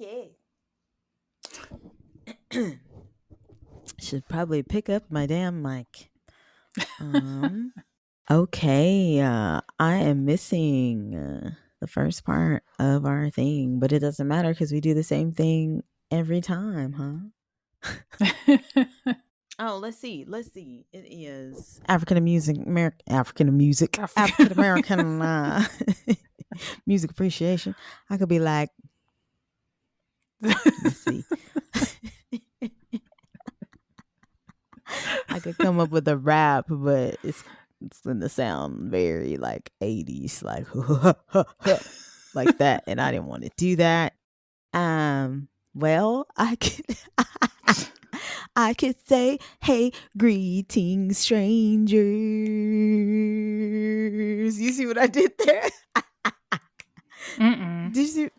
Okay. Should probably pick up my damn mic. Okay. I am missing the first part of our thing, but it doesn't matter because we do the same thing every time, huh? Oh, let's see. It is African American music appreciation. I could be like, let's see. I could come up with a rap, but it's going to sound very like 80s, like like that, and I didn't want to do that. Well, I could say, hey, greetings, strangers. You see what I did there? Did you see?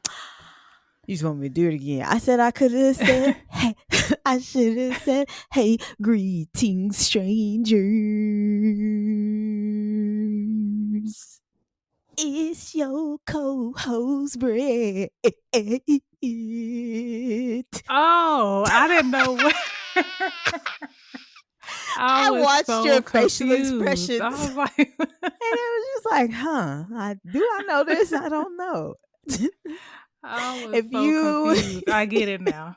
You just want me to do it again. I said I could have said, hey, I should have said, hey, greetings, strangers. It's your co-host, Brett. Oh, I didn't know what. I watched so your confused. facial expressions. I was like, and it was just like, do I know this? I don't know. I was confused. I get it now.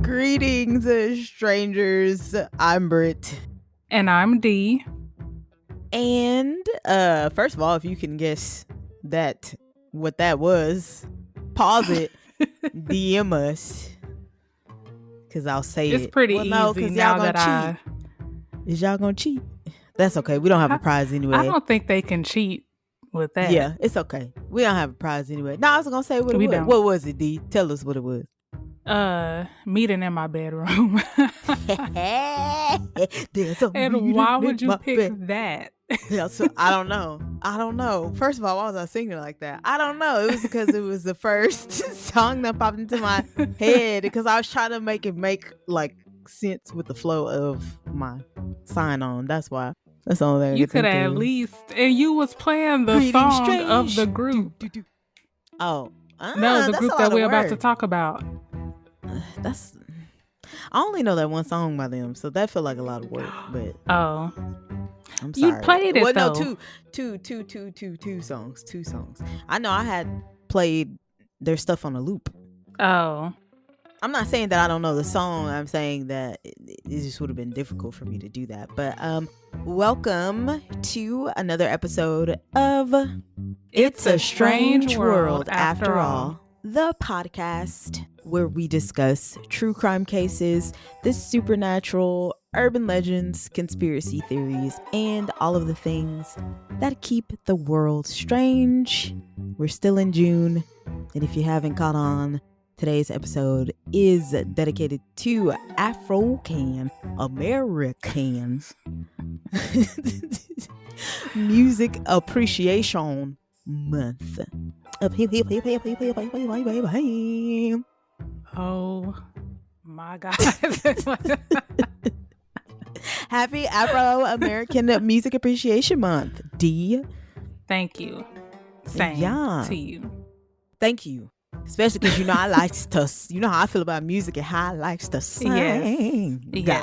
Greetings, strangers. I'm Britt. And I'm Dee. And first of all, if you can guess what that was, pause it, DM us. Because I'll say it's pretty easy now that cheat. Is y'all gonna cheat? That's okay. We don't have a prize anyway. I don't think they can cheat with that. Yeah, it's okay. We don't have a prize anyway. No, I was gonna say what it was. Don't. What was it, D? Tell us what it was. Meeting in my bedroom. And why would you pick that? Yeah, so I don't know. First of all, why was I singing like that? I don't know. It was because it was the first song that popped into my head because I was trying to make it make like sense with the flow of my sign on. That's why. That's the only thing. You could have at least, and you was playing the song of the group. Oh, no, the group that we're about to talk about. I only know that one song by them, so that felt like a lot of work. But oh, I'm sorry. You played it though. No, two songs. I know I had played their stuff on a loop. Oh, I'm not saying that I don't know the song. I'm saying that it just would have been difficult for me to do that. But welcome to another episode of It's a Strange World After All, the podcast where we discuss true crime cases, the supernatural, urban legends, conspiracy theories, and all of the things that keep the world strange. We're still in June, and if you haven't caught on, today's episode is dedicated to African Americans Music Appreciation Month. Oh my God. Happy Afro-American Music Appreciation Month, D. Thank you. Same to you. Thank you. Especially because I likes to, you know how I feel about music and how I likes to sing. Yes.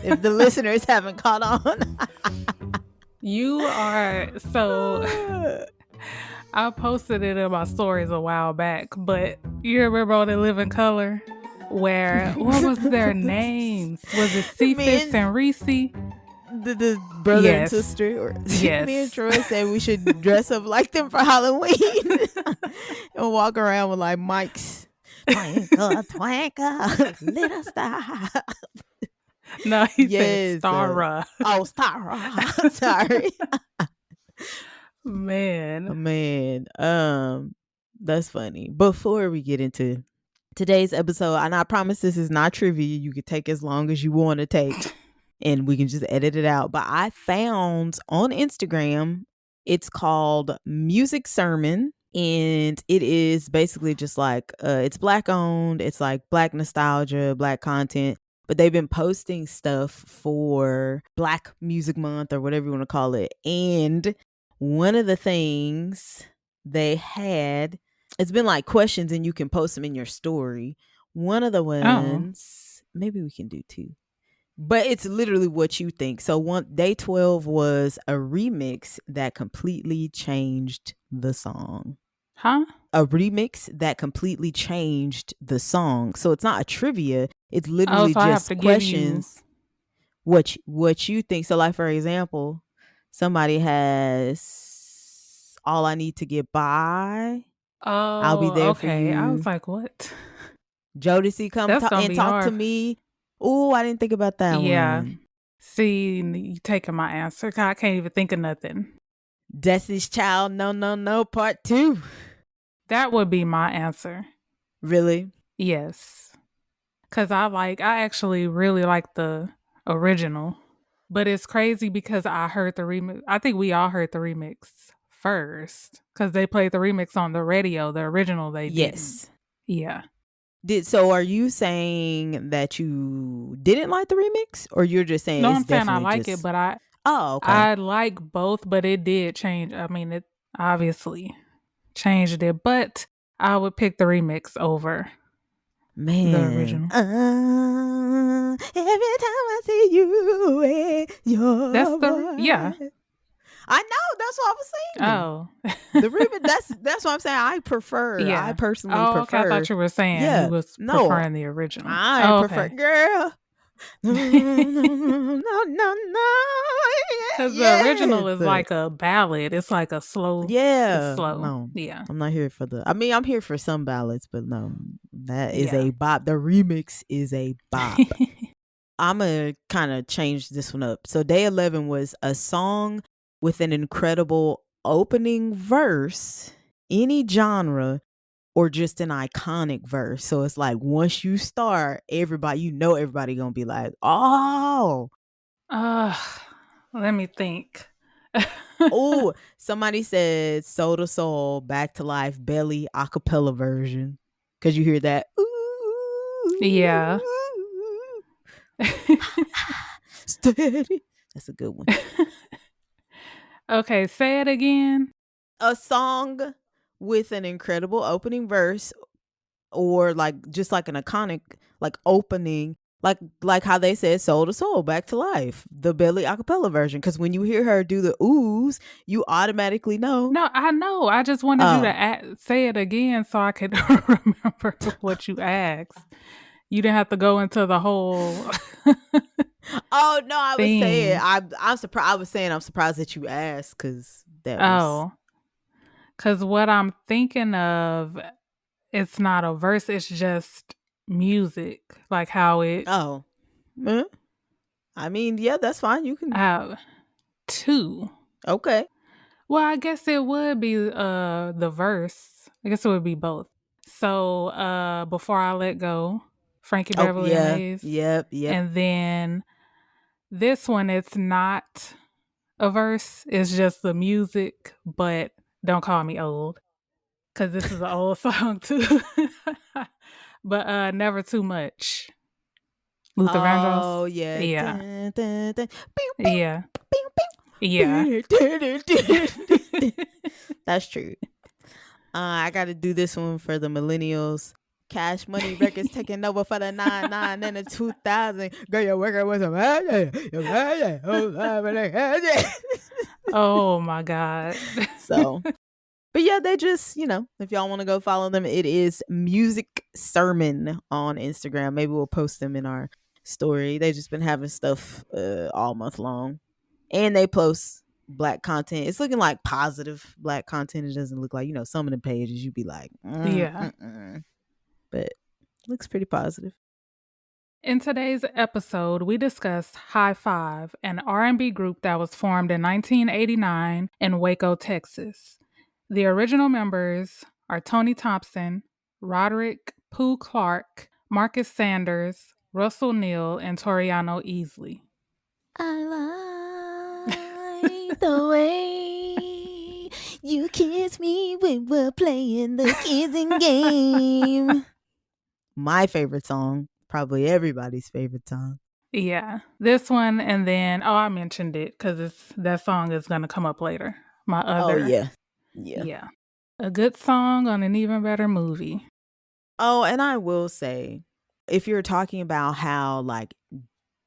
If the listeners haven't caught on. You are so... I posted it in my stories a while back, but you remember on the Living Color where, what was their names? Was it Cephas and Reese? The brother and sister? Yes. Me and Troy said we should dress up like them for Halloween and walk around with like mics. Twinkle, twinkle, little star. No, he said Stara. Stara. Sorry. Man, that's funny. Before we get into today's episode, and I promise this is not trivia, you can take as long as you want to take and we can just edit it out, but I found on Instagram, it's called Music Sermon And it is basically just like it's black owned, it's like black nostalgia, black content, but they've been posting stuff for Black Music Month or whatever you want to call it. And one of the things they had, it's been like questions and you can post them in your story. One of the ones, maybe we can do two, but it's literally what you think. So day 12 was a remix that completely changed the song. Huh? A remix that completely changed the song. So it's not a trivia. It's literally just questions. What you think. So like, for example, somebody has All I Need to Get By. Oh, I'll be there okay. for you. I was like, what? Jodeci, come and talk to me. Oh, I didn't think about that one. Yeah. See, you taking my answer. I can't even think of nothing. Destiny's Child, No, Part 2. That would be my answer. Really? Yes. Because I actually really like the original. But it's crazy because I heard the remix. I think we all heard the remix first. Because they played the remix on the radio. The original they did. Yes. Yeah. So are you saying that you didn't like the remix? Or you're just saying No, it's I'm saying I definitely like it, but I like both, but it did change. I mean, it obviously changed it, but I would pick the remix over the original. Every time I see you, yeah. I know, that's what I was saying. Oh, the remix. That's what I'm saying. I prefer. Yeah. I personally prefer. Okay, I thought you were saying you was preferring the original. I prefer, girl. No. Because the original is like a ballad. It's like a slow. Yeah. It's slow. No. Yeah. I'm not here for I'm here for some ballads, but no, that is a bop. The remix is a bop. I'm going to kind of change this one up. So day 11 was a song with an incredible opening verse, any genre, or just an iconic verse. So it's like once you start, everybody gonna be like, oh. Let me think. Oh, somebody said Soul to Soul, Back to Life, Belly, acapella version. Cause you hear that. Ooh, yeah. Steady. That's a good one. Okay, say it again. A song with an incredible opening verse, or like just like an iconic like opening, like how they said Soul to Soul, Back to Life, the Belly acapella version. Because when you hear her do the oohs, you automatically know. No, I know. I just wanted you to say it again so I could remember what you asked. You didn't have to go into the whole. Oh no, I was saying I'm surprised. I was saying I'm surprised that you asked because that was. Because what I'm thinking of, it's not a verse. It's just music, like how it. Oh, I mean, yeah, that's fine. You can. 2. Okay. Well, I guess it would be the verse. I guess it would be both. So Before I Let Go, Frankie Beverly and Maze. Yep. And then this one, it's not a verse. It's just the music, but don't call me old. Because this is an old song too. But Never Too Much. Luther Vandross. Oh, yeah. Yeah. Dun, dun, dun. Yeah. Yeah. That's true. I got to do this one for the millennials. Cash Money Records taking over for the 99 and the 2000. Girl, you're working with some. Oh my God. So, but yeah, they just, if y'all want to go follow them, it is Music Sermon on Instagram. Maybe we'll post them in our story. They just been having stuff all month long, and they post Black content. It's looking like positive Black content. It doesn't look like, some of the pages you'd be like, yeah. But it looks pretty positive. In today's episode, we discuss High Five, an R&B group that was formed in 1989 in Waco, Texas. The original members are Tony Thompson, Roderick, Pooh Clark, Marcus Sanders, Russell Neal, and Toriano Easley. I like the way You kiss me when we're playing the kissing game. My favorite song, probably everybody's favorite song. Yeah, this one, and then I mentioned it because that song is gonna come up later. My other, yeah. A good song on an even better movie. Oh, and I will say, if you're talking about how like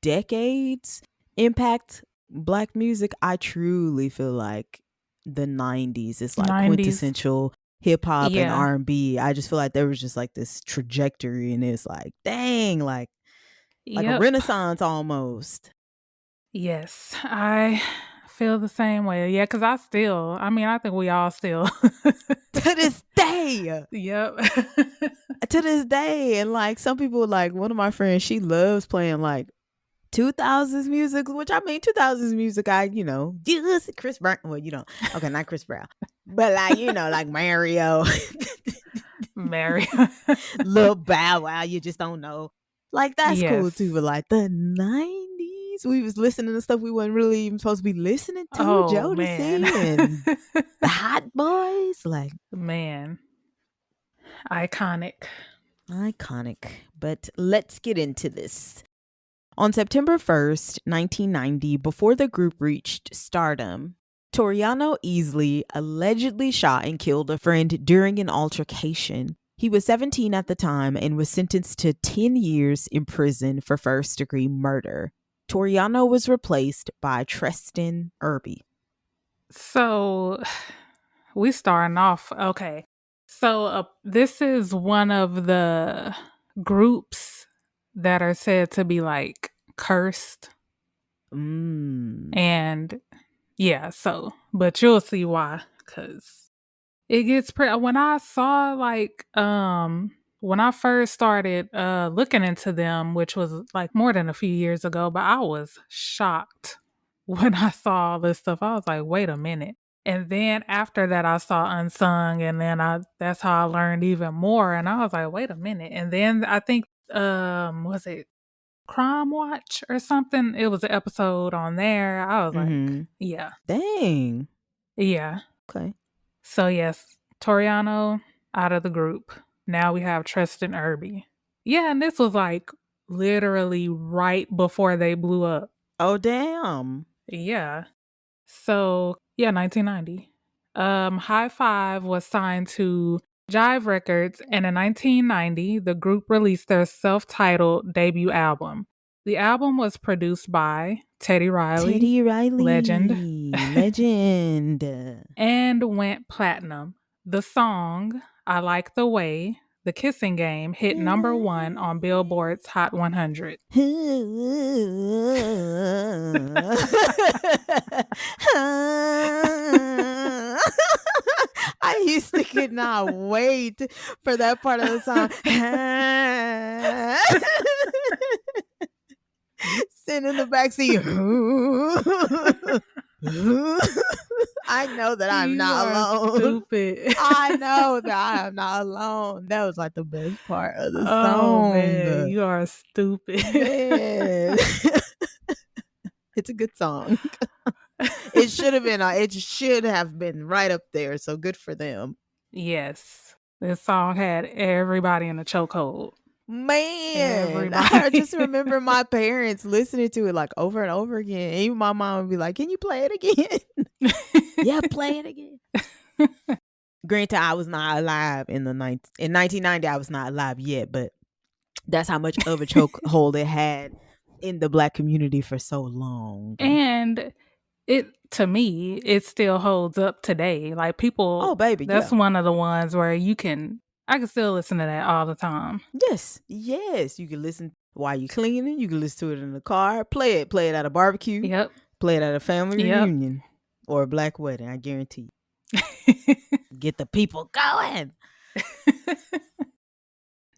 decades impact Black music, I truly feel like the 90s is like 90s. quintessential hip hop and Yeah. R&B. I just feel like there was just like this trajectory, and it's like, dang, like a renaissance almost. Yes, I feel the same way. Yeah, because I think we all still to this day. Yep. To this day. And like some people, like one of my friends, she loves playing like 2000s music, which I mean 2000s music, just Chris Brown. Well, you don't. Okay, not Chris Brown. But like, like Mario. Lil Bow Wow, you just don't know. Like that's cool too. But like the 90s, we was listening to stuff we wasn't really even supposed to be listening to. Jodeci and the Hot Boys. Like, man. Iconic. But let's get into this. On September 1st, 1990, before the group reached stardom, Toriano Easley allegedly shot and killed a friend during an altercation. He was 17 at the time and was sentenced to 10 years in prison for first-degree murder. Toriano was replaced by Tristan Irby. So, we starting off, okay. So, this is one of the groups that are said to be like cursed. And yeah, but you'll see why, because it gets when I saw when I first started looking into them, which was like more than a few years ago, but I was shocked when I saw all this stuff. I was like, wait a minute. And then after that, I saw Unsung, and then that's how I learned even more. And I was like, wait a minute. And then I think, was it Crime Watch or something? It was an episode on there. I was like, yeah. Dang. Yeah. Okay. So yes, Toriano out of the group. Now we have Tristan Irby. Yeah, and this was like literally right before they blew up. Oh, damn. Yeah. So, yeah, 1990. High Five was signed to Jive Records, and in 1990, the group released their self-titled debut album. The album was produced by Teddy Riley. Legend. And went platinum. The song, I Like the Way, The Kissing Game, hit number 1 on Billboard's Hot 100. I used to could not wait for that part of the song. Sitting in the backseat. I know that I'm not alone. Stupid. I know that I am not alone. That was like the best part of the song. Man, you are stupid. Man. It's a good song. It should have been right up there. So good for them. Yes. This song had everybody in a chokehold. Man, I just remember my parents listening to it like over and over again. Even my mom would be like, "Can you play it again?" Yeah, play it again. Granted, I was not alive in 1990. I was not alive yet, but that's how much of a chokehold it had in the Black community for so long. And to me, it still holds up today. Like people, oh baby, that's one of the ones where I can still listen to that all the time. Yes. You can listen while you're cleaning. You can listen to it in the car. Play it at a barbecue. Yep. Play it at a family reunion or a Black wedding. I guarantee you. Get the people going.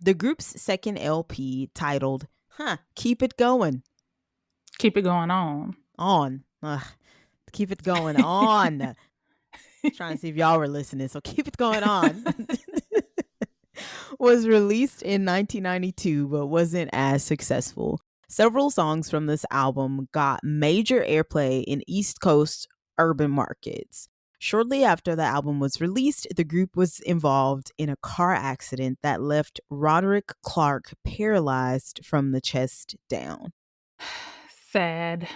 The group's second LP titled, Keep It Going. Keep it going on. Keep it going on. Trying to see if y'all were listening. So keep it going on. Was released in 1992, but wasn't as successful. Several songs from this album got major airplay in East Coast urban markets. Shortly after the album was released, the group was involved in a car accident that left Roderick Clark paralyzed from the chest down. Sad.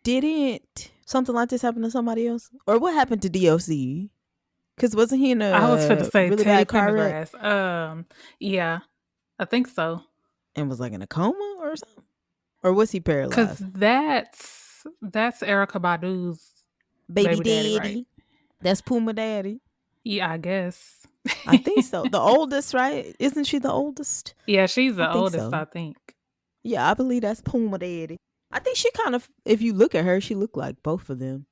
Didn't something like this happen to somebody else? Or what happened to DOC? Because wasn't he in a I was finna say really Teddy bad car wreck? Pendergrass. Yeah, I think so. And was like in a coma or something? Or was he Because paralyzed? that's Erykah Badu's Baby daddy, daddy. right? That's Puma daddy. Yeah, I guess. I think so. The oldest, right? Isn't she the oldest? Yeah, she's the I think oldest, so. I think. Yeah, I believe that's Puma daddy. I think she kind of, if you look at her, she looked like both of them.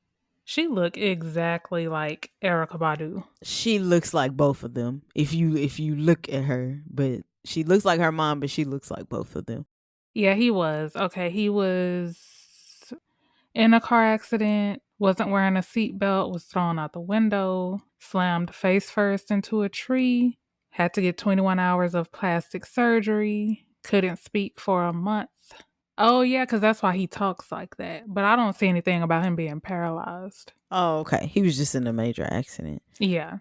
She looked exactly like Erykah Badu. She looks like both of them. If you look at her, but she looks like her mom, but she looks like both of them. Yeah, he was. Okay, he was in a car accident, wasn't wearing a seatbelt, was thrown out the window, slammed face first into a tree, had to get 21 hours of plastic surgery, couldn't speak for a month. Oh, yeah, because that's why he talks like that. But I don't see anything about him being paralyzed. Oh, okay. He was just in a major accident. Yeah.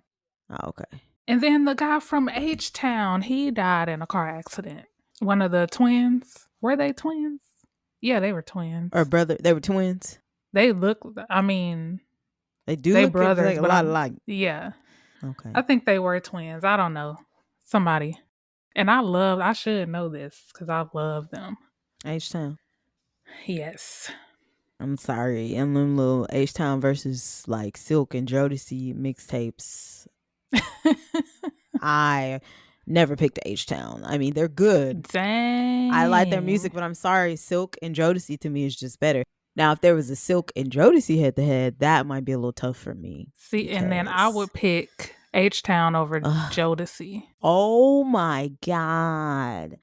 Oh, okay. And then the guy from H-Town, he died in a car accident. One of the twins. Were they twins? Yeah, they were twins. Or brother, they were twins. They look, I mean, They do they look brothers, like a but lot alike. Yeah. Okay. I think they were twins. I don't know. Somebody. And I should know this because I love them. H-Town. Yes. I'm sorry. And them little H-Town versus like Silk and Jodeci mixtapes. I never picked H-Town. I mean, they're good. Dang. I like their music, but I'm sorry. Silk and Jodeci to me is just better. Now, if there was a Silk and Jodeci head-to-head, that might be a little tough for me. See, and then I would pick H-Town over Jodeci. Oh, my God.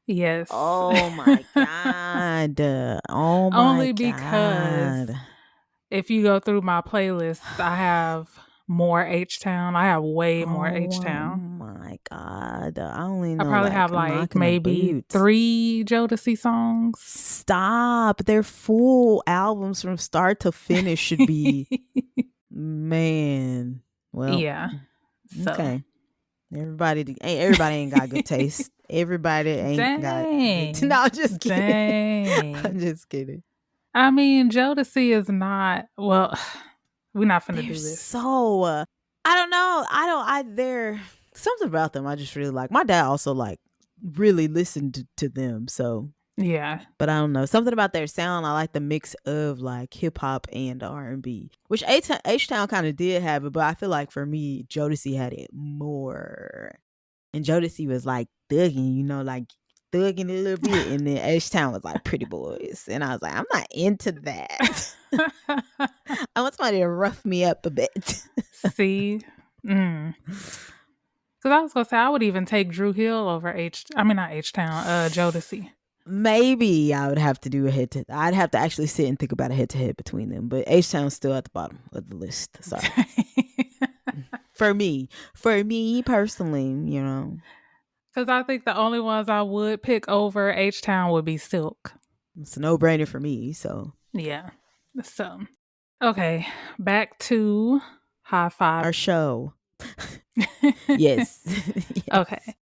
Yes. Oh, my God. Oh, my Only God. because if you go through my playlist, I have more H-Town. I have way more H-Town. Oh, my God. I only know I probably have like maybe 3 Jodeci songs. Stop. Their full albums from start to finish should be, man. Well, yeah. So. Okay. Everybody ain't got good taste. Everybody ain't got good. No, I'm just kidding. I'm just kidding. I mean, Jodeci is not, well, we're not finna do this. So, I don't know. They're something about them I just really like. My dad also like really listened to them. So, yeah. But I don't know. Something about their sound. I like the mix of like hip hop and R&B, which H-Town kind of did have it. But I feel like for me, Jodeci had it more. And Jodeci was like thugging, like thugging a little bit. And then H-Town was like pretty boys. And I was like, I'm not into that. I want somebody to rough me up a bit. See? Because I was going to say, I would even take Drew Hill over Jodeci. Maybe I would have to do I'd have to actually sit and think about a head-to-head between them. But H-Town's still at the bottom of the list. Sorry. For me personally, Because I think the only ones I would pick over H-Town would be Silk. It's a no-brainer for me, so. Yeah. So, okay. Back to High Five. Our show. Yes. Okay.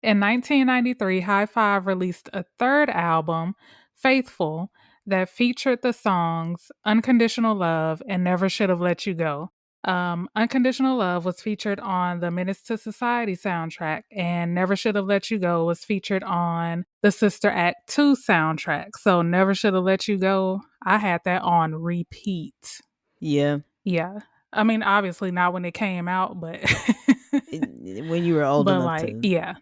In 1993, High Five released a third album, Faithful, that featured the songs Unconditional Love and Never Should Have Let You Go. Unconditional Love was featured on the Menace to Society soundtrack, and Never Should Have Let You Go was featured on the Sister Act 2 soundtrack. So Never Should Have Let You Go, I had that on repeat. Yeah. Yeah. I mean, obviously not when it came out, but when you were old enough to. Yeah.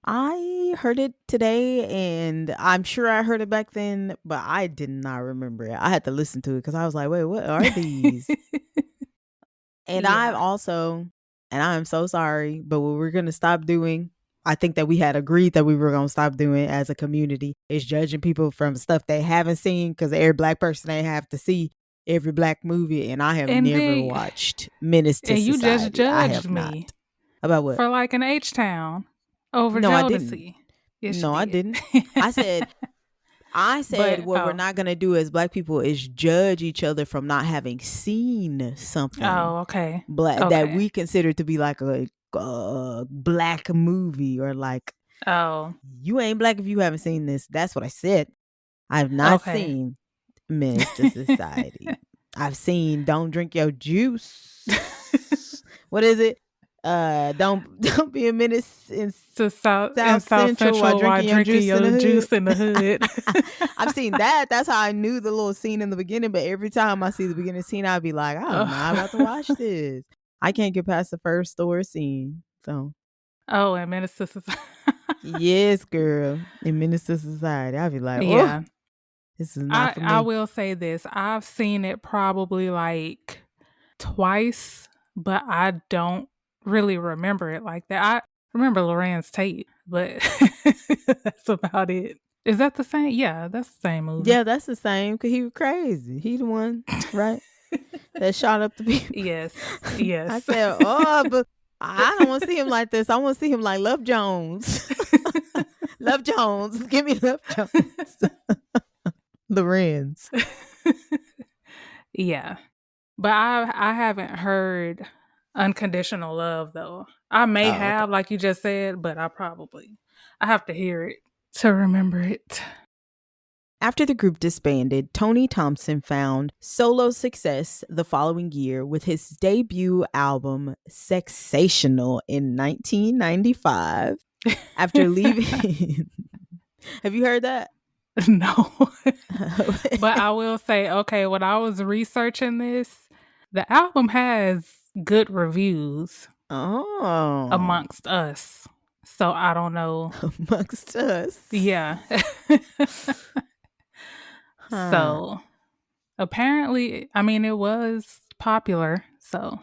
I heard it today, and I'm sure I heard it back then, but I did not remember it. I had to listen to it because I was like, wait, what are these? And I'm so sorry, but what we're going to stop doing, I think that we had agreed that we were going to stop doing as a community, is judging people from stuff they haven't seen, because every Black person they have to see every Black movie, and I have never watched Menace to Society. And you just judged me. Not. About what? For like an H-Town over Jodeci. I didn't. I didn't. I said, I said what we're not going to do as Black people is judge each other from not having seen something okay. that we consider to be like a Black movie, or like, you ain't Black if you haven't seen this. That's what I said. I've not seen Menace to Society. I've seen Don't Drink Your Juice. What is it? Don't be a menace in South Central while drinking your juice in the hood. I've seen that. That's how I knew the little scene in the beginning. But every time I see the beginning scene, I'd be like, I'm not about to watch this. I can't get past the first store scene. So, and Menace to Society. Yes, girl. In Menace to Society, I'd be like, this is not for me. I will say this. I've seen it probably like twice, but I don't really remember it like that. I remember Lorenz Tate, but that's about it. Is that the same? Yeah, that's the same movie. Yeah, that's the same, because he was crazy. He the one, right? That shot up the people. Yes. I said, but I don't want to see him like this. I want to see him like Love Jones. Love Jones. Give me Love Jones. Lorenz. Yeah. But I haven't heard Unconditional Love, though. I may have, like you just said, but I have to hear it to remember it. After the group disbanded, Tony Thompson found solo success the following year with his debut album, Sexational, in 1995. After leaving... Have you heard that? No. But I will say, okay, when I was researching this, the album has good reviews amongst us. So I don't know. Amongst us? Yeah. So apparently, I mean, it was popular. So.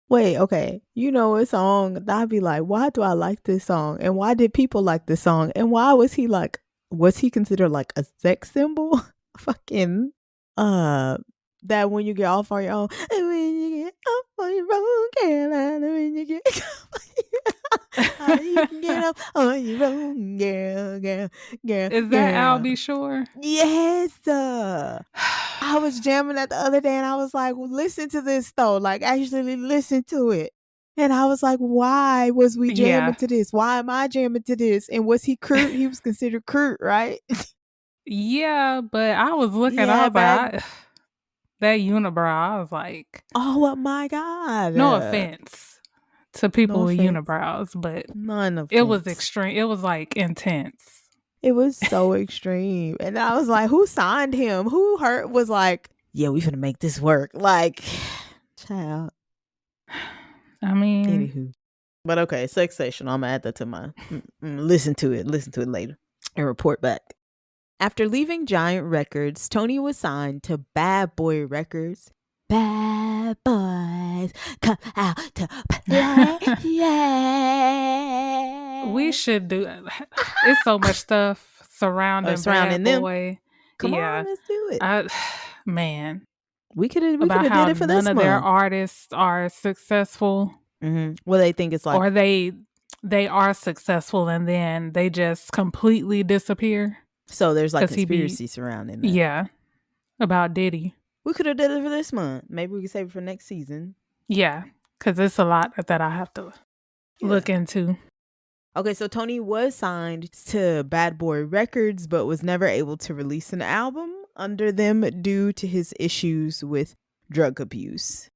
Wait, okay. You know a song that I'd be like, why do I like this song? And why did people like this song? And why was he considered like a sex symbol? Fucking that when you get off on your own, and when you get off on your own, Carolina, when you get you can get up on your own, girl. Is that I'll Be Sure? Yes. I was jamming that the other day, and I was like, well, listen to this though. Like, actually listen to it. And I was like, why was we jamming to this? Why am I jamming to this? And was he crude? He was considered crude, right? Yeah, but I was looking, I was like, that unibrow, I was like, oh my God. No offense to people with unibrows, but none of it was extreme. It was like intense. It was so extreme. And I was like, who signed him? Who was like, yeah, we finna make this work? Like, child. I mean. Anywho. But okay, Sexational. I'm gonna add that to my listen to it later and report back. After leaving Giant Records, Tony was signed to Bad Boy Records. Bad boys come out to play. Yeah. We should do. It's so much stuff surrounding Bad Boy. Come on, let's do it. Man, we could have did it for this month. None of their artists are successful. Mm-hmm. Well, they think it's like, or they are successful and then they just completely disappear. So there's like conspiracy surrounding that. Yeah, about Diddy. We could have did it for this month. Maybe we could save it for next season. Yeah, because it's a lot that I have to look into. Okay, so Tony was signed to Bad Boy Records, but was never able to release an album under them due to his issues with drug abuse.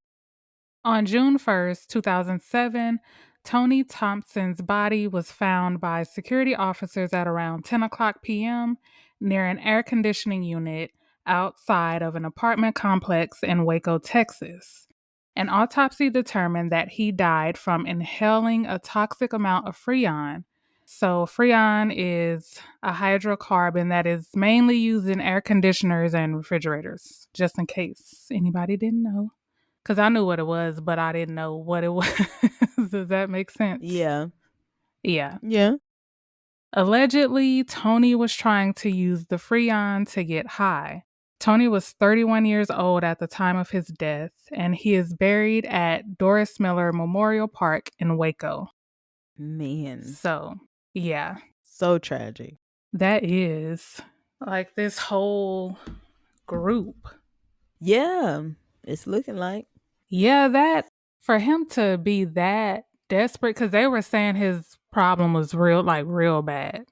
On June 1st, 2007, Tony Thompson's body was found by security officers at around 10 o'clock p.m. near an air conditioning unit outside of an apartment complex in Waco, Texas. An autopsy determined that he died from inhaling a toxic amount of Freon. So Freon is a hydrocarbon that is mainly used in air conditioners and refrigerators, just in case anybody didn't know. Because I knew what it was, but I didn't know what it was. Does that make sense? Yeah. Yeah. Yeah. Allegedly, Tony was trying to use the Freon to get high. Tony was 31 years old at the time of his death, and he is buried at Doris Miller Memorial Park in Waco. Man. So, yeah. So tragic. That is Like this whole group. Yeah, it's looking like. Yeah, that for him to be that desperate, because they were saying his problem was real bad,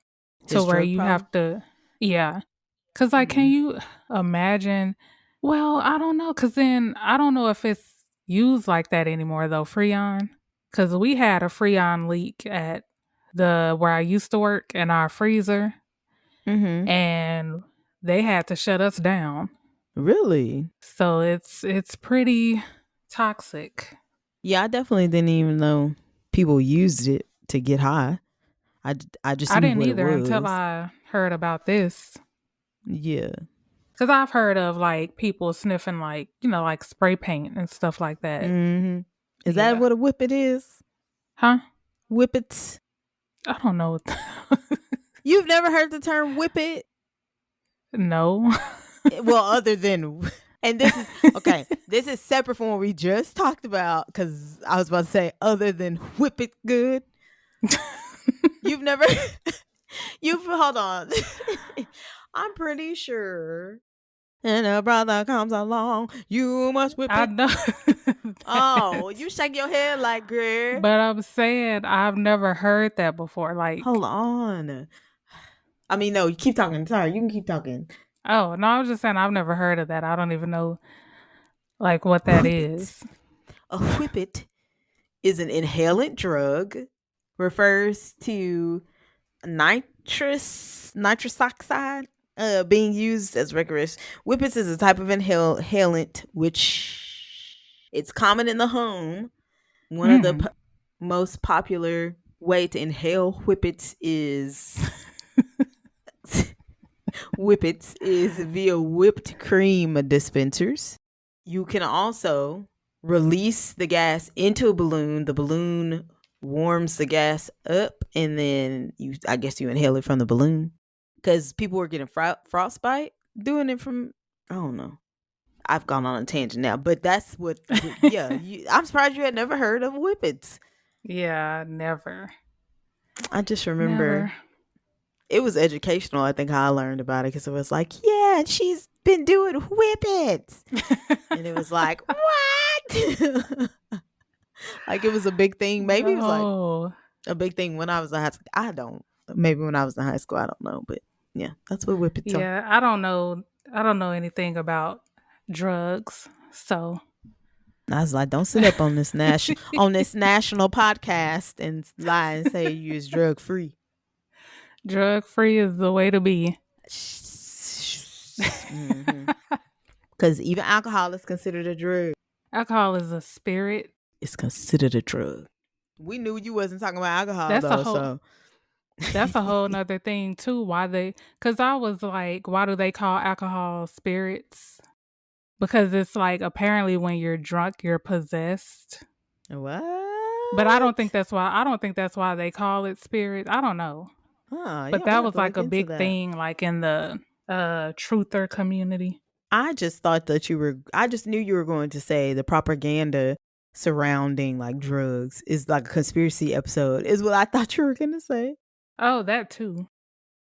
to His where drug you problem. have to, yeah. Because, like, can you imagine? Well, I don't know, because then I don't know if it's used like that anymore, though, Freon. Because we had a Freon leak at where I used to work in our freezer, and they had to shut us down. Really? So it's pretty toxic. Yeah, I definitely didn't even know people used it to get high. I just I knew didn't what it either until was. I heard about this. Yeah. Because I've heard of like people sniffing like, like spray paint and stuff like that. Is that Yeah. what a whippet is? Huh? Whippets? I don't know. You've never heard the term whippet? No. Well, other than, and this is okay. This is separate from what we just talked about, because I was about to say other than whip it good. You've never. You've hold on. I'm pretty sure. And a brother comes along, you must whip I it. know. Oh, you shake your head like, girl. But I'm saying I've never heard that before. Like, Hold on. I mean, no, you keep talking. Sorry, you can keep talking. oh, no, I was just saying I've never heard of that. I don't even know like what that is. A whippet is an inhalant drug, refers to nitrous oxide being used as rigorous. Whippets is a type of inhalant which it's common in the home. One of the most popular way to inhale whippets is via whipped cream dispensers. You can also release the gas into a balloon. The balloon warms the gas up, and then I guess you inhale it from the balloon. Because people were getting frostbite doing it from, I don't know. I've gone on a tangent now, but that's what. Yeah, I'm surprised you had never heard of whippets. Yeah, never. I just remember. Never. It was educational, I think, how I learned about it, because it was like, yeah, she's been doing whippets. And it was like, what? Like it was a big thing. Maybe it was like a big thing when I was in high school. Maybe when I was in high school, I don't know. But yeah, that's what whippets are. Yeah, I don't know anything about drugs. So I was like, don't sit up on this national podcast and lie and say you is drug free. Drug free is the way to be. Because even alcohol is considered a drug. Alcohol is a spirit. It's considered a drug. We knew you wasn't talking about alcohol. That's a whole nother thing too. Because I was like, why do they call alcohol spirits? Because it's like apparently when you're drunk, you're possessed. What? But I don't think that's why they call it spirits. I don't know. But that was like a big thing, like in the truther community. I just knew you were going to say the propaganda surrounding like drugs is like a conspiracy episode, is what I thought you were going to say. Oh, that too.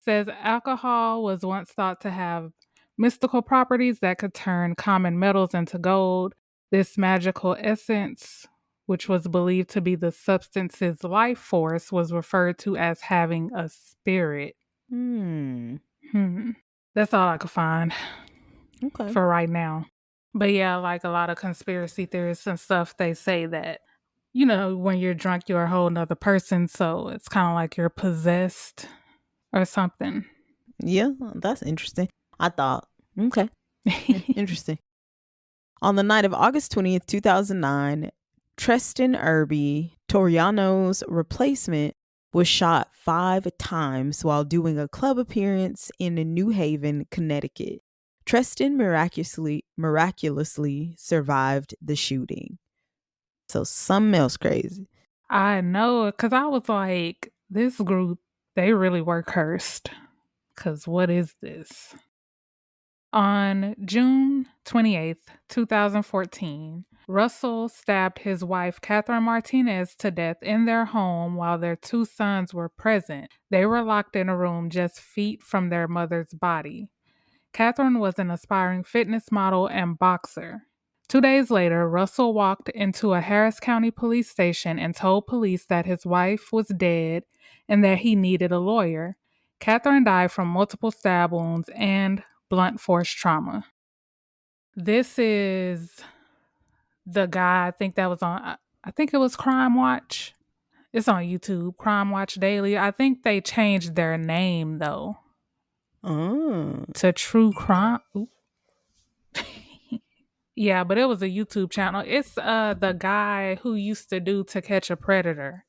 Says alcohol was once thought to have mystical properties that could turn common metals into gold. This magical essence, which was believed to be the substance's life force, was referred to as having a spirit. That's all I could find. Okay. For right now. But yeah, like a lot of conspiracy theorists and stuff, they say that, when you're drunk, you're a whole nother person. So it's kind of like you're possessed or something. Yeah, that's interesting. I thought, okay, interesting. On the night of August 20th, 2009, Treston Irby, Toriano's replacement, was shot 5 times while doing a club appearance in New Haven, Connecticut. Treston miraculously survived the shooting. So something else crazy. I know, because I was like, this group, they really were cursed. Because what is this? On June 28th, 2014, Russell stabbed his wife, Catherine Martinez, to death in their home while their 2 sons were present. They were locked in a room just feet from their mother's body. Catherine was an aspiring fitness model and boxer. 2 days later, Russell walked into a Harris County police station and told police that his wife was dead and that he needed a lawyer. Catherine died from multiple stab wounds and blunt force trauma. This is the guy, I think that was on, I think it was Crime Watch. It's on YouTube, Crime Watch Daily. I think they changed their name, though, to True Crime. Yeah, but it was a YouTube channel. It's the guy who used to do To Catch a Predator,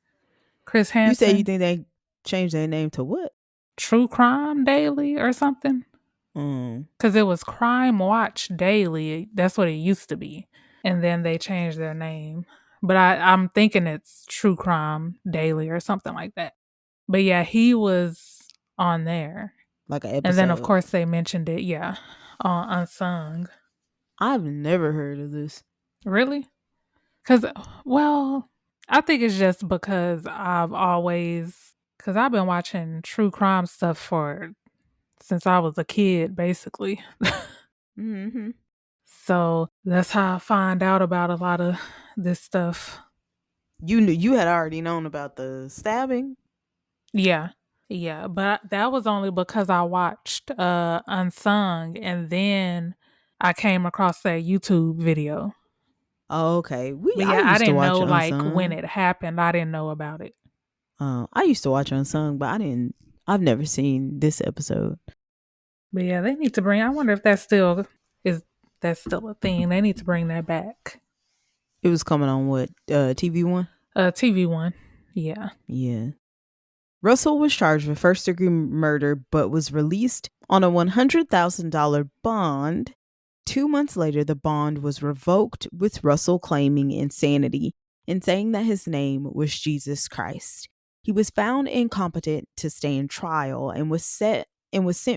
Chris Hansen. You say you think they changed their name to what? True Crime Daily or something? Because it was Crime Watch Daily. That's what it used to be. And then they changed their name. But I'm thinking it's True Crime Daily or something like that. But yeah, he was on there. Like an episode. And then, of course, they mentioned it, yeah, on Unsung. I've never heard of this. Really? Because, well, I think it's just because I've been watching true crime stuff since I was a kid, basically. Mm-hmm. So that's how I find out about a lot of this stuff. You had already known about the stabbing? Yeah, but that was only because I watched Unsung, and then I came across that YouTube video. Oh, okay. I didn't know like when it happened. I didn't know about it. I used to watch Unsung, but I've never seen this episode. But yeah, they need to I wonder if that's still a thing. They need to bring that back. It was coming on what? TV1? TV1. Yeah. Yeah. Russell was charged with first-degree murder, but was released on a $100,000 bond. 2 months later, the bond was revoked, with Russell claiming insanity and saying that his name was Jesus Christ. He was found incompetent to stand trial and was sent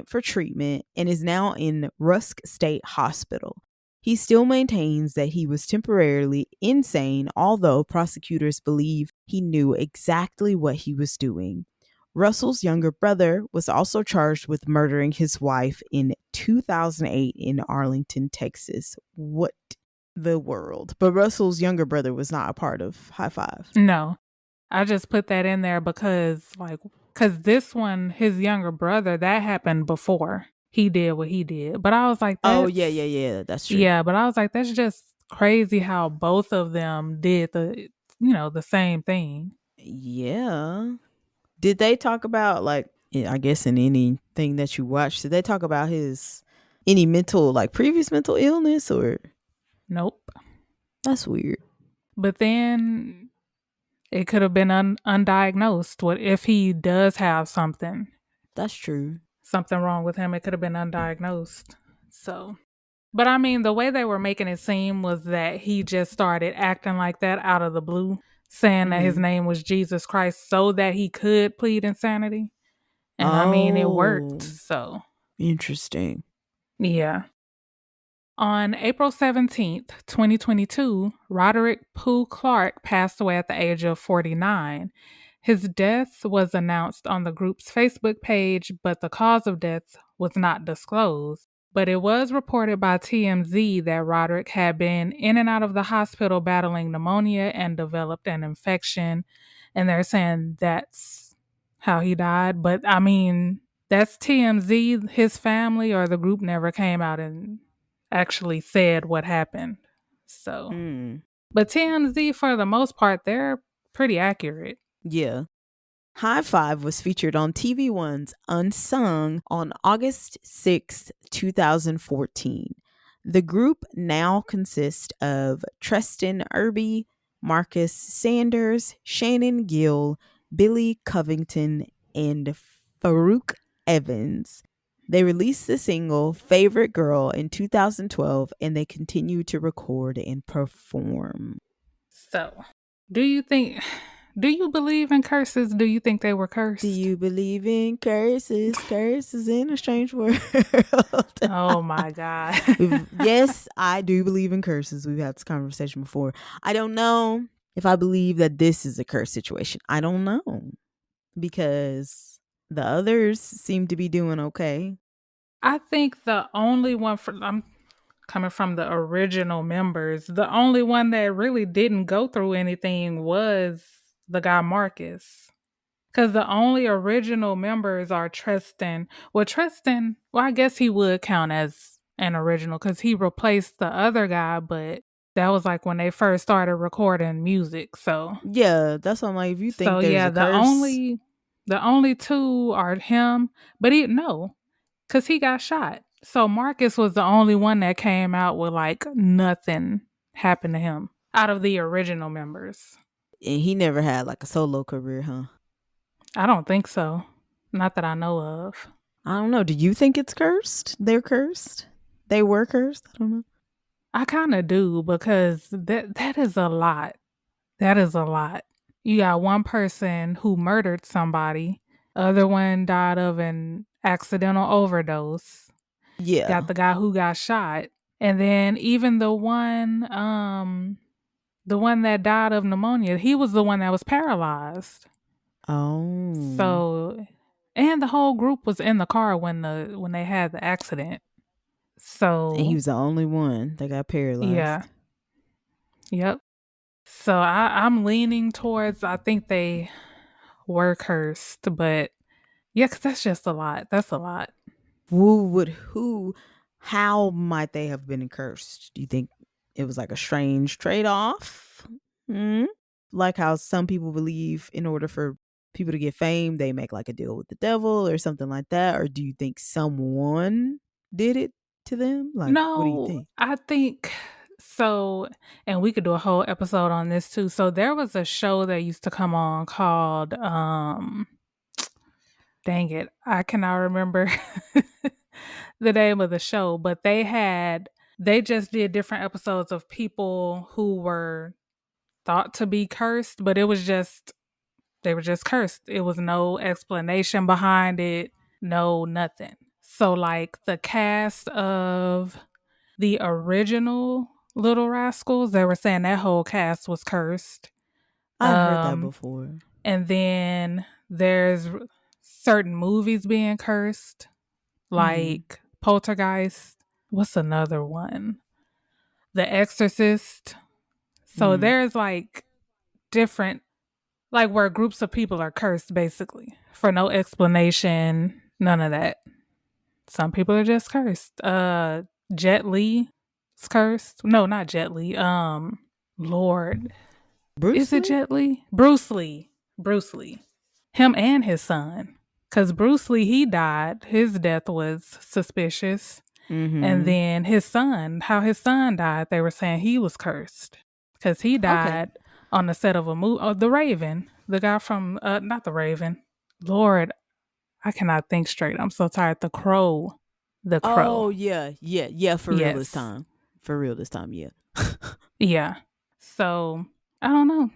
for treatment and is now in Rusk State Hospital. He still maintains that he was temporarily insane, although prosecutors believe he knew exactly what he was doing. Russell's younger brother was also charged with murdering his wife in 2008 in Arlington, Texas. What the world? But Russell's younger brother was not a part of High Five. No, I just put that in there because this one, his younger brother, that happened before he did what he did. But I was like, oh, yeah, that's true. Yeah, but I was like, that's just crazy how both of them did the same thing. Yeah. Did they talk about, like, I guess in anything that you watched, did they talk about any previous mental illness or? Nope. That's weird. But then it could have been undiagnosed. What if he does have something? That's true. Something wrong with him. It could have been undiagnosed. So, but I mean, the way they were making it seem was that he just started acting like that out of the blue, saying that his name was Jesus Christ so that he could plead insanity. And I mean, it worked. So interesting. Yeah. On April 17th, 2022, Roderick Pooh Clark passed away at the age of 49. His death was announced on the group's Facebook page, but the cause of death was not disclosed. But it was reported by TMZ that Roderick had been in and out of the hospital battling pneumonia and developed an infection. And they're saying that's how he died. But I mean, that's TMZ. His family or the group never came out and actually said what happened. So, But TMZ, for the most part, they're pretty accurate. Yeah. High Five was featured on TV1's Unsung on August 6, 2014. The group now consists of Tristan Irby, Marcus Sanders, Shannon Gill, Billy Covington, and Farouk Evans. They released the single Favorite Girl in 2012, and they continue to record and perform. So, do you think Do you believe in curses? Do you think they were cursed? Do you believe in curses? Curses in a strange world. Oh my God. Yes, I do believe in curses. We've had this conversation before. I don't know if I believe that this is a curse situation. I don't know, because the others seem to be doing okay. I think the only one I'm coming from the original members, the only one that really didn't go through anything was the guy Marcus. Because the only original members are Tristan. Well, I guess he would count as an original because he replaced the other guy, but that was like when they first started recording music. So yeah, that's what I'm like. If you think there's a curse, the only two are him, but because he got shot. So Marcus was the only one that came out with like nothing happened to him out of the original members. and he never had like a solo career, huh? I don't think so. Not that I know of. I don't know. Do you think it's cursed? They're cursed? They were cursed? I don't know. I kind of do, because that is a lot. That is a lot. You got one person who murdered somebody. Other one died of an accidental overdose. Yeah. Got the guy who got shot. And then even the one that died of pneumonia, he was the one that was paralyzed. Oh. So, and the whole group was in the car when they had the accident. So, and he was the only one that got paralyzed. Yeah. Yep. So I'm leaning towards, I think they were cursed, but yeah, because that's just a lot. That's a lot. How might they have been cursed? Do you think it was like a strange trade-off? Like how some people believe in order for people to get fame, they make like a deal with the devil or something like that? Or do you think someone did it to them? Like, No, what do you think? I think so, and we could do a whole episode on this too. So there was a show that used to come on called dang it, I cannot remember the name of the show, but they just did different episodes of people who were thought to be cursed, but they were just cursed. It was no explanation behind it, no nothing. So like the cast of the original Little Rascals, they were saying that whole cast was cursed. I heard that before. And then there's certain movies being cursed, like Poltergeist. What's another one? The Exorcist. So there's like different, like where groups of people are cursed basically for no explanation, none of that. Some people are just cursed. Jet Li is cursed. No, not Jet Li. Lord. Bruce Lee? It Jet Li? Bruce Lee. Him and his son. Because Bruce Lee, he died. His death was suspicious. And then his son died, they were saying he was cursed. Because he died on the set of a movie. Oh, The Raven. The guy from, not The Raven. Lord, I cannot think straight. I'm so tired. The Crow. Oh, yeah. For real this time. Yeah. Yeah. So, I don't know.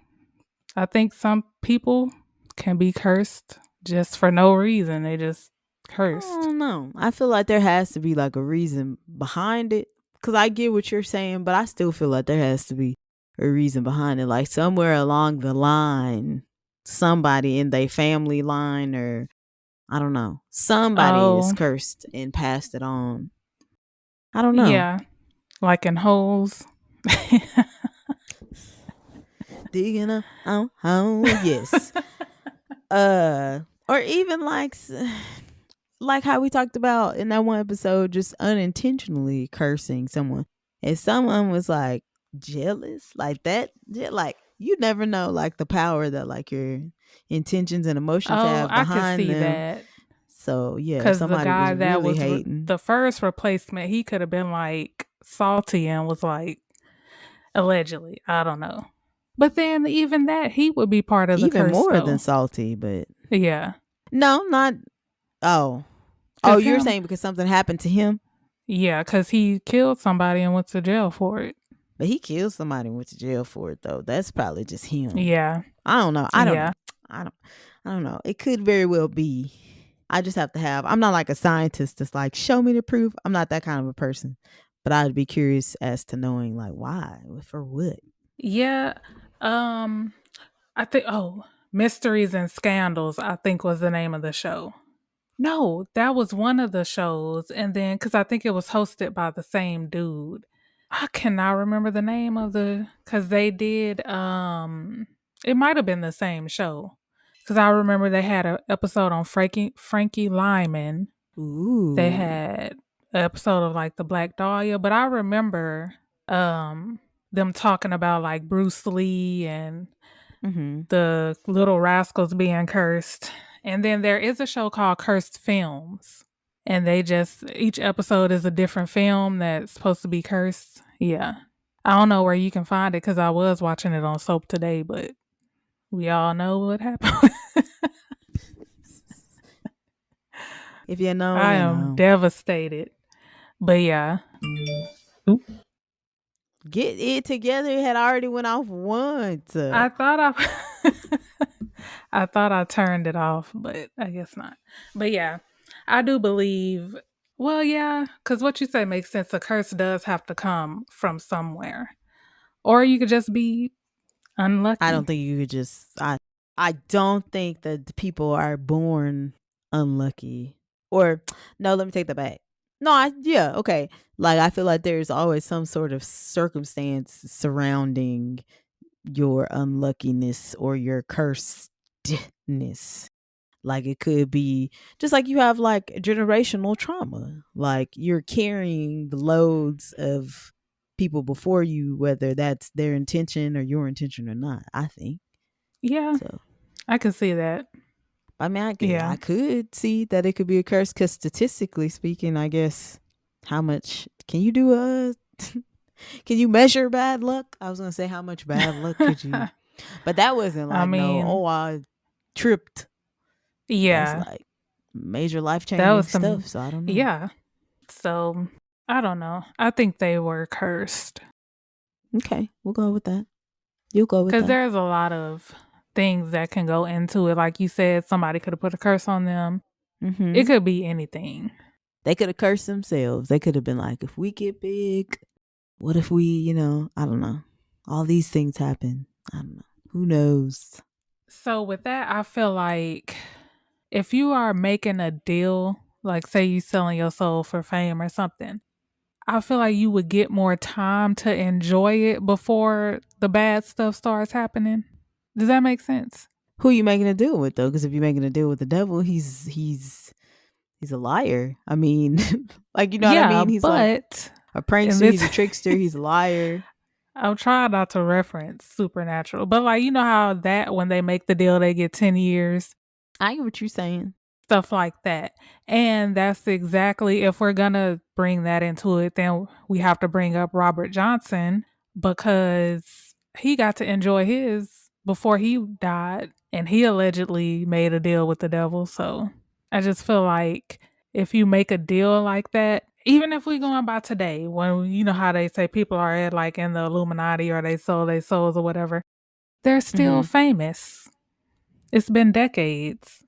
I think some people can be cursed just for no reason. They just cursed. I don't know. I feel like there has to be like a reason behind it. Because I get what you're saying, but I still feel like there has to be a reason behind it. Like somewhere along the line, somebody in their family line, or I don't know, somebody is cursed and passed it on. I don't know. Yeah. Like in holes. Digging a hole, yes. Or even like how we talked about in that one episode, just unintentionally cursing someone. If someone was like jealous like that, like you never know like the power that like your intentions and emotions have behind I could see them. that. So yeah, because the guy that really was hating. The first replacement, he could have been like salty and was like, allegedly, I don't know. But then even that, he would be part of the curse. Even more though. than salty, but yeah. No, not. Oh, you're saying because something happened to him? Yeah, because he killed somebody and went to jail for it. But he killed somebody and went to jail for it though. That's probably just him. Yeah. I don't know. I don't Yeah. know. I don't know. It could very well be. I just have to have. I'm not like a scientist that's like, show me the proof. I'm not that kind of a person. But I'd be curious as to knowing like why, for what. Yeah. I think Mysteries and Scandals, I think was the name of the show. No, that was one of the shows. And then because I think it was hosted by the same dude. I cannot remember the name of because they did it might have been the same show. Because I remember they had an episode on Frankie Lyman. Ooh. They had an episode of like the Black Dahlia, but I remember them talking about like Bruce Lee and the Little Rascals being cursed. And then there is a show called Cursed Films. And each episode is a different film that's supposed to be cursed. Yeah. I don't know where you can find it because I was watching it on Soap Today, but we all know what happened. If you know, I am devastated. But yeah. Get it together. It had already went off once. I thought I turned it off, but I guess not. But yeah, I do believe. Well, yeah, because what you say makes sense. A curse does have to come from somewhere, or you could just be unlucky. I don't think you could just. I don't think that the people are born unlucky. Or no, let me take that back. No, okay. Like I feel like there's always some sort of circumstance surrounding your unluckiness or your cursedness. Like it could be just like you have like generational trauma. Like you're carrying the loads of people before you, whether that's their intention or your intention or not, I think. Yeah. So I can see that. I mean, I could see that it could be a curse because statistically speaking, I guess, how much can you do? Can you measure bad luck? I was going to say how much bad luck could you? But that wasn't like, I tripped. Yeah. That's like major life-changing stuff, so I don't know. Yeah. So, I don't know. I think they were cursed. Okay, we'll go with that. You'll go with that. Because there's a lot of things that can go into it. Like you said, somebody could have put a curse on them. Mm-hmm. It could be anything. They could have cursed themselves. They could have been like, if we get big, what if we, I don't know. All these things happen. I don't know. Who knows? So with that, I feel like if you are making a deal, like say you selling your soul for fame or something, I feel like you would get more time to enjoy it before the bad stuff starts happening. Does that make sense? Who are you making a deal with though? Because if you're making a deal with the devil, he's a liar. I mean, like what I mean? He's like a prankster. He's a trickster. He's a liar. I'm trying not to reference Supernatural, but like how that when they make the deal, they get 10 years. I get what you're saying. Stuff like that. And that's exactly, if we're going to bring that into it, then we have to bring up Robert Johnson because he got to enjoy his before he died and he allegedly made a deal with the devil. So I just feel like if you make a deal like that, even if we going by today, when you know how they say people are at like in the Illuminati or they sold their souls or whatever, they're still famous. It's been decades.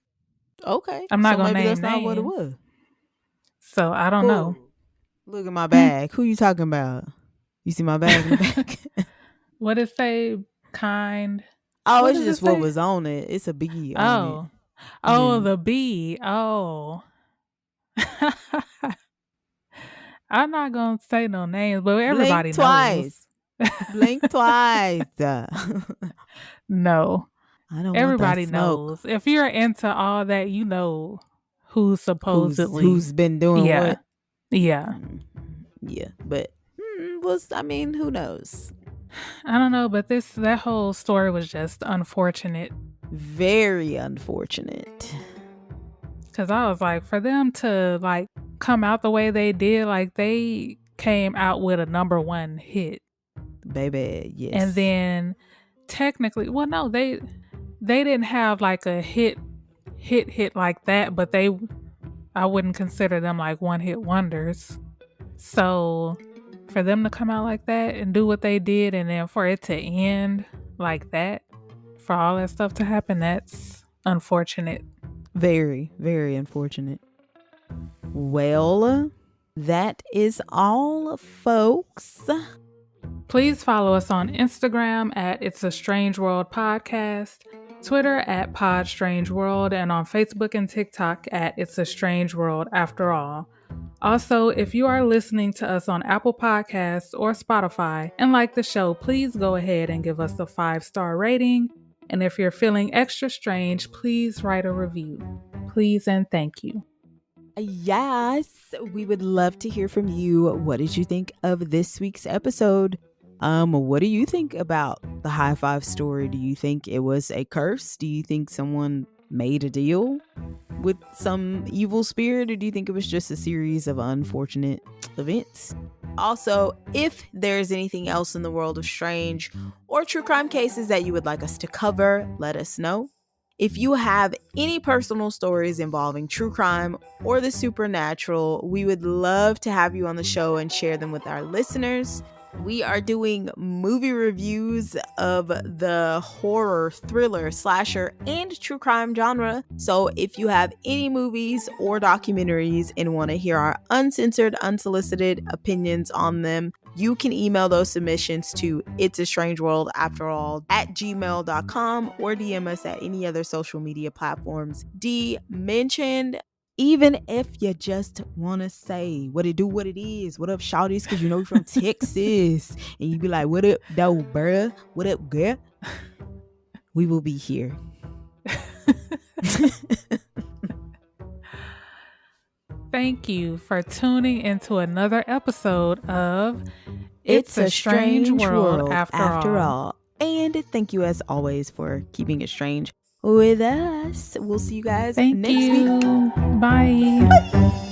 Okay. I'm not gonna name that's names. Not what it was. So I don't know. Look at my bag. Who you talking about? You see my bag in the back? What it say? Kind. Oh, it's just what was on it. It's a bee on it. Oh, the bee. Oh. I'm not gonna say no names, but everybody knows. Blink twice. No. I don't Everybody want that smoke. knows. If you're into all that, you know who's supposedly who's been doing what. Yeah. Yeah. But who knows? I don't know, but that whole story was just unfortunate. Very unfortunate. Because I was like, for them to like come out the way they did, like they came out with a #1 hit. Baby, yes. And then technically, well, no, they didn't have like a hit like that, but I wouldn't consider them like one-hit wonders. So for them to come out like that and do what they did, and then for it to end like that, for all that stuff to happen, that's unfortunate. Very, very unfortunate. Well, that is all, folks. Please follow us on Instagram at It's a Strange World Podcast, Twitter at Pod Strange World, and on Facebook and TikTok at It's a Strange World After All. Also, if you are listening to us on Apple Podcasts or Spotify and like the show, please go ahead and give us a 5-star rating. And if you're feeling extra strange, please write a review. Please and thank you. Yes, we would love to hear from you. What did you think of this week's episode? What do you think about the high five story? Do you think it was a curse? Do you think someone made a deal with some evil spirit, or do you think it was just a series of unfortunate events? Also, if there's anything else in the world of strange or true crime cases that you would like us to cover, let us know. If you have any personal stories involving true crime or the supernatural, we would love to have you on the show and share them with our listeners. We are doing movie reviews of the horror, thriller, slasher, and true crime genre. So if you have any movies or documentaries and want to hear our uncensored, unsolicited opinions on them, you can email those submissions to itsastrangeworldafterall@gmail.com or DM us at any other social media platforms D mentioned. Even if you just want to say what it do, what it is, what up, shawties, because you know you're from Texas, and you be like, what up, though, bruh? What up, girl? We will be here. Thank you for tuning into another episode of It's a Strange World After All. And thank you, as always, for keeping it strange with us. We'll see you guys next week. Bye. Bye.